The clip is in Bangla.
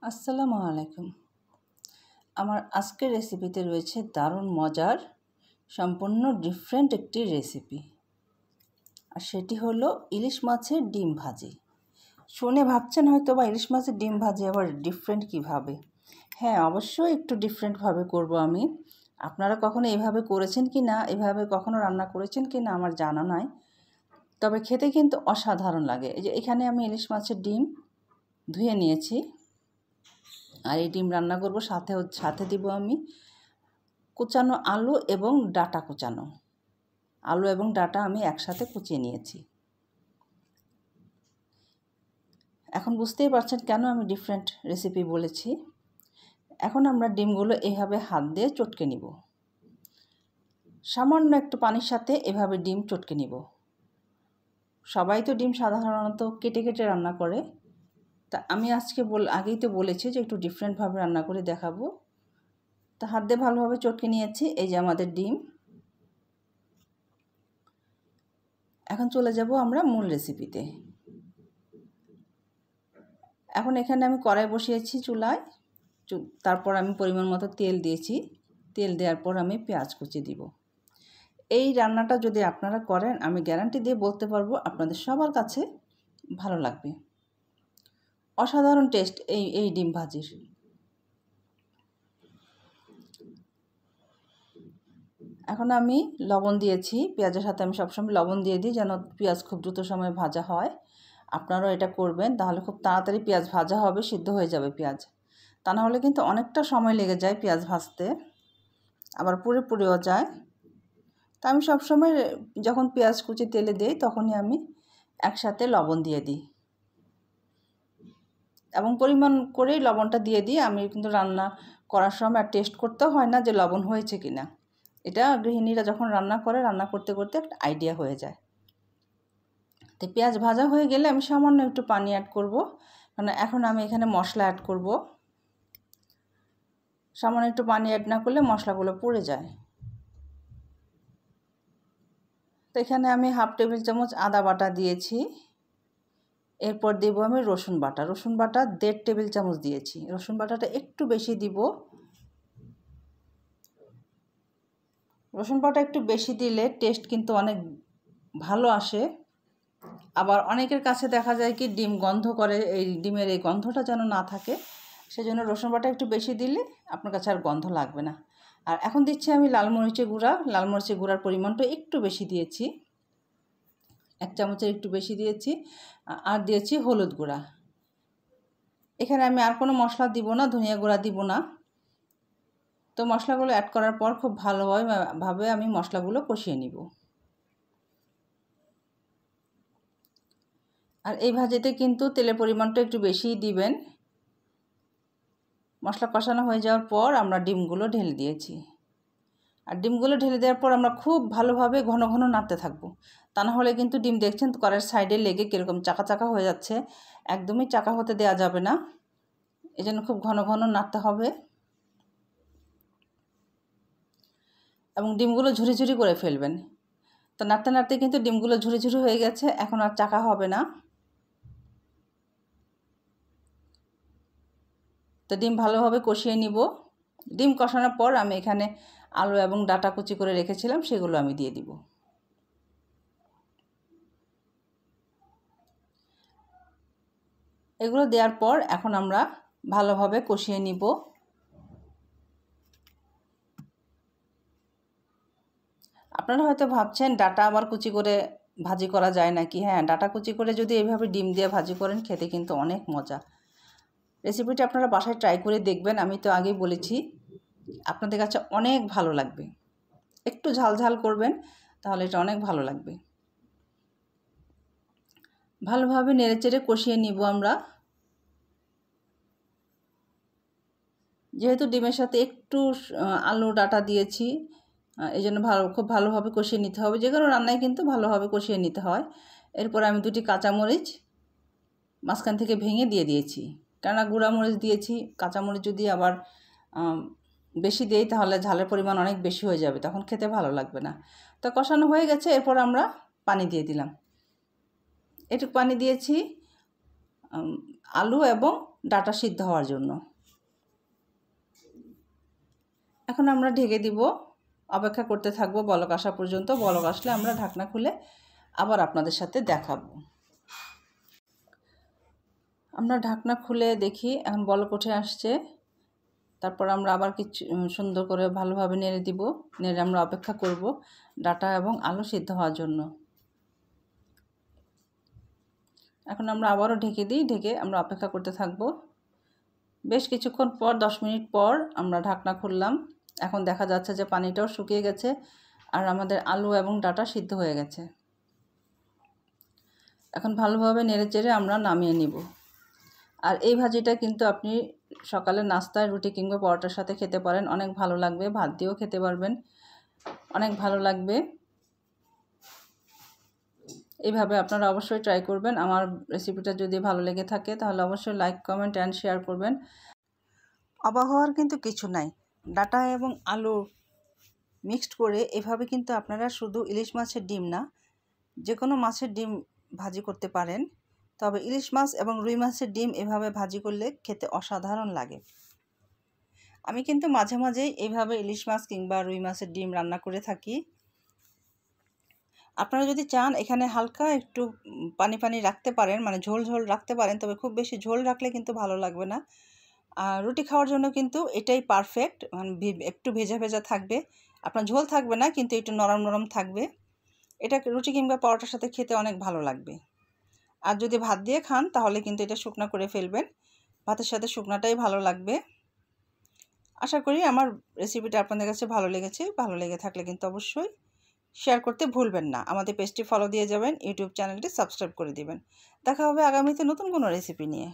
আসসালামু আলাইকুম। আমার আজকের রেসিপিতে রয়েছে দারুণ মজার সম্পূর্ণ ডিফারেন্ট একটি রেসিপি, আর সেটি হলো ইলিশ মাছের ডিম ভাজি। শুনে ভাবছেন হয়তো বা ইলিশ মাছের ডিম ভাজি আবার ডিফারেন্ট কিভাবে? হ্যাঁ, অবশ্যই একটু ডিফারেন্টভাবে করব আমি। আপনারা কখনো এভাবে করেছেন কি না, এভাবে কখনো রান্না করেছেন কি না আমার জানা নাই, তবে খেতে কিন্তু অসাধারণ লাগে। এই যে এখানে আমি ইলিশ মাছের ডিম ধুয়ে নিয়েছি, আর এই ডিম রান্না করব। সাথে দিব আমি কুচানো আলু এবং ডাঁটা কুচানো। আলু এবং ডাঁটা আমি একসাথে কুচিয়ে নিয়েছি। এখন বুঝতেই পারছেন কেন আমি ডিফারেন্ট রেসিপি বলেছি। এখন আমরা ডিমগুলো এভাবে হাত দিয়ে চটকে নিব। সামান্য একটু পানির সাথে এভাবে ডিম চটকে নিব। সবাই তো ডিম সাধারণত কেটে কেটে রান্না করে, তা আমি আজকে আগেই তো বলেছি যে একটু ডিফারেন্টভাবে রান্না করে দেখাবো। তা হাত দিয়ে ভালোভাবে চটকে নিয়েছি। এই যে আমাদের ডিম। এখন চলে যাব আমরা মূল রেসিপিতে। এখন এখানে আমি কড়াই বসিয়েছি চুলায়। তারপর আমি পরিমাণ মতো তেল দিয়েছি। তেল দেওয়ার পর আমি পেঁয়াজ কুচি দিব। এই রান্নাটা যদি আপনারা করেন, আমি গ্যারান্টি দিয়ে বলতে পারবো আপনাদের সবার কাছে ভালো লাগবে। অসাধারণ টেস্ট এই ডিম ভাজির। এখন আমি লবণ দিয়েছি। পেঁয়াজের সাথে আমি সবসময় লবণ দিয়ে দিই, যেন পেঁয়াজ খুব দ্রুত সময়ে ভাজা হয়। আপনারাও এটা করবেন, তাহলে খুব তাড়াতাড়ি পেঁয়াজ ভাজা হবে, সিদ্ধ হয়ে যাবে পেঁয়াজ। তা না হলে কিন্তু অনেকটা সময় লেগে যায় পেঁয়াজ ভাজতে, আবার পুড়ে পুড়েও যায়। তা আমি সবসময় যখন পেঁয়াজ কুচি তেলে দিই তখনই আমি একসাথে লবণ দিয়ে দিই, এবং পরিমাণ করেই লবণটা দিয়ে দিই। আমি কিন্তু রান্না করার সময় আর টেস্ট করতেও হয় না যে লবণ হয়েছে কি না। এটা গৃহিণীরা যখন রান্না করে, রান্না করতে করতে একটা আইডিয়া হয়ে যায়। তো পেঁয়াজ ভাজা হয়ে গেলে আমি সামান্য একটু পানি অ্যাড করব, মানে এখন আমি এখানে মশলা অ্যাড করব। সামান্য একটু পানি অ্যাড না করলে মশলাগুলো পুড়ে যায়। তো এখানে আমি 1/2 টেবিল চামচ আদা বাটা দিয়েছি। এরপর দেব আমি রসুন বাটা। রসুন বাটা 1.5 টেবিল চামচ দিয়েছি। রসুন বাটাটা একটু বেশি দিব। রসুন বাটা একটু বেশি দিলে টেস্ট কিন্তু অনেক ভালো আসে। আবার অনেকের কাছে দেখা যায় কি ডিম গন্ধ করে, এই ডিমের এই গন্ধটা যেন না থাকে, সেজন্য রসুন বাটা একটু বেশি দিলে আপনার কাছে আর গন্ধ লাগবে না। আর এখন দিচ্ছি আমি লাল মরিচের গুঁড়া। লাল মরিচের গুঁড়ার পরিমাণটা একটু বেশি দিয়েছি, 1 চামচের একটু বেশি দিয়েছি। আর দিয়েছি হলুদ গুঁড়া। এখানে আমি আর কোনো মশলা দিব না, ধনিয়া গুঁড়া দিব না। তো মশলাগুলো অ্যাড করার পর খুব ভালোভাবে আমি মশলাগুলো কষিয়ে নিব। আর এই ভাজিতে কিন্তু তেলের পরিমাণটা একটু বেশিই দিবেন। মশলা কষানো হয়ে যাওয়ার পর আমরা ডিমগুলো ঢেলে দিয়েছি। আর ডিমগুলো ঢেলে দেওয়ার পর আমরা খুব ভালোভাবে ঘন ঘন নাড়তে থাকবো। তা না হলে কিন্তু ডিম দেখছেন কড়াইয়ের সাইডে লেগে কীরকম চাকা চাকা হয়ে যাচ্ছে, একদমই চাকা হতে দেওয়া যাবে না। এই জন্য খুব ঘন ঘন নাড়তে হবে, এবং ডিমগুলো ঝুরি ঝুরি করে ফেলবেন। তো নাড়তে নাড়তে কিন্তু ডিমগুলো ঝুরি ঝুরি হয়ে গেছে, এখন আর চাকা হবে না। তো ডিম ভালোভাবে কষিয়ে নিব। ডিম কষানোর পর আমি এখানে আলু এবং ডাঁটা কুচি করে রেখেছিলাম, সেগুলো আমি দিয়ে দিব। এগুলো দেওয়ার পর এখন আমরা ভালোভাবে কষিয়ে নিব। আপনারা হয়তো ভাবছেন ডাঁটা আবার কুচি করে ভাজি করা যায় নাকি? হ্যাঁ, ডাঁটা কুচি করে যদি এইভাবে ডিম দিয়ে ভাজি করেন, খেতে কিন্তু অনেক মজা। রেসিপিটা আপনারা বাসায় ট্রাই করে দেখবেন। আমি তো আগেই বলেছি আপনাদের কাছে অনেক ভালো লাগবে। একটু ঝাল ঝাল করবেন, তাহলে এটা অনেক ভালো লাগবে। ভালোভাবে নেড়েচেড়ে কষিয়ে নিব আমরা। যেহেতু ডিমের সাথে একটু আলু ডাঁটা দিয়েছি, এই জন্য খুব ভালোভাবে কষিয়ে নিতে হবে। যে কোনো রান্নায় কিন্তু ভালোভাবে কষিয়ে নিতে হয়। এরপর আমি 2টি কাঁচামরিচ মাঝখান থেকে ভেঙে দিয়ে দিয়েছি, কেননা গুঁড়ামরিচ দিয়েছি। কাঁচামরিচ যদি আবার বেশি দেই তাহলে ঝালের পরিমাণ অনেক বেশি হয়ে যাবে, তখন খেতে ভালো লাগবে না। তো কষানো হয়ে গেছে, এরপর আমরা পানি দিয়ে দিলাম। এটুকু পানি দিয়েছি আলু এবং ডাটা সিদ্ধ হওয়ার জন্য। এখন আমরা ঢেকে দিব, অপেক্ষা করতে থাকবো বলক আসা পর্যন্ত। বলক আসলে আমরা ঢাকনা খুলে আবার আপনাদের সাথে দেখাবো। আমরা ঢাকনা খুলে দেখি এখন বলক উঠে আসছে। তারপর আমরা আবার কিছু সুন্দর করে ভালোভাবে নেড়ে দিব, নেড়ে আমরা অপেক্ষা করব ডাটা এবং আলু সিদ্ধ হওয়ার জন্য। এখন আমরা আবারও ঢেকে দিই, ঢেকে আমরা অপেক্ষা করতে থাকব। বেশ কিছুক্ষণ পর 10 মিনিট পর আমরা ঢাকনা খুললাম। এখন দেখা যাচ্ছে যে পানিটাও শুকিয়ে গেছে আর আমাদের আলু এবং ডাটা সিদ্ধ হয়ে গেছে। এখন ভালোভাবে নেড়েচেড়ে আমরা নামিয়ে নিব। আর এই ভাজিটা কিন্তু আপনি সকালে নাস্তায় রুটি কিংবা পরোটার সাথে খেতে পারেন, অনেক ভালো লাগবে। ভাত দিয়েও খেতে পারবেন, অনেক ভালো লাগবে। এইভাবে আপনারা অবশ্যই ট্রাই করবেন। আমার রেসিপিটা যদি ভালো লেগে থাকে তাহলে অবশ্যই লাইক, কমেন্ট অ্যান্ড শেয়ার করবেন। অবাক হওয়ার কিন্তু কিছু নাই, ডাটা এবং আলু মিক্সড করে এভাবে কিন্তু আপনারা শুধু ইলিশ মাছের ডিম না, যে কোনো মাছের ডিম ভাজি করতে পারেন। তবে ইলিশ মাছ এবং রুই মাছের ডিম এভাবে ভাজি করলে খেতে অসাধারণ লাগে। আমি কিন্তু মাঝে মাঝেই এইভাবে ইলিশ মাছ কিংবা রুই মাছের ডিম রান্না করে থাকি। আপনারা যদি চান এখানে হালকা একটু পানি পানি রাখতে পারেন, মানে ঝোল ঝোল রাখতে পারেন, তবে খুব বেশি ঝোল রাখলে কিন্তু ভালো লাগবে না। আর রুটি খাওয়ার জন্য কিন্তু এটাই পারফেক্ট, মানে একটু ভেজা ভেজা থাকবে, আপনার ঝোল থাকবে না কিন্তু একটু নরম নরম থাকবে। এটা রুটি কিংবা পরোটার সাথে খেতে অনেক ভালো লাগবে। আর যদি ভাত দিয়ে খান তাহলে কিন্তু এটা শুকনা করে ফেলবেন, ভাতের সাথে শুকনাটাই ভালো লাগবে। আশা করি আমার রেসিপিটা আপনাদের কাছে ভালো লেগেছে। ভালো লেগে থাকলে কিন্তু অবশ্যই শেয়ার করতে ভুলবেন না। আমাদের পেজটি ফলো দিয়ে যাবেন, ইউটিউব চ্যানেলটি সাবস্ক্রাইব করে দিবেন। দেখা হবে আগামীতে নতুন কোনো রেসিপি নিয়ে।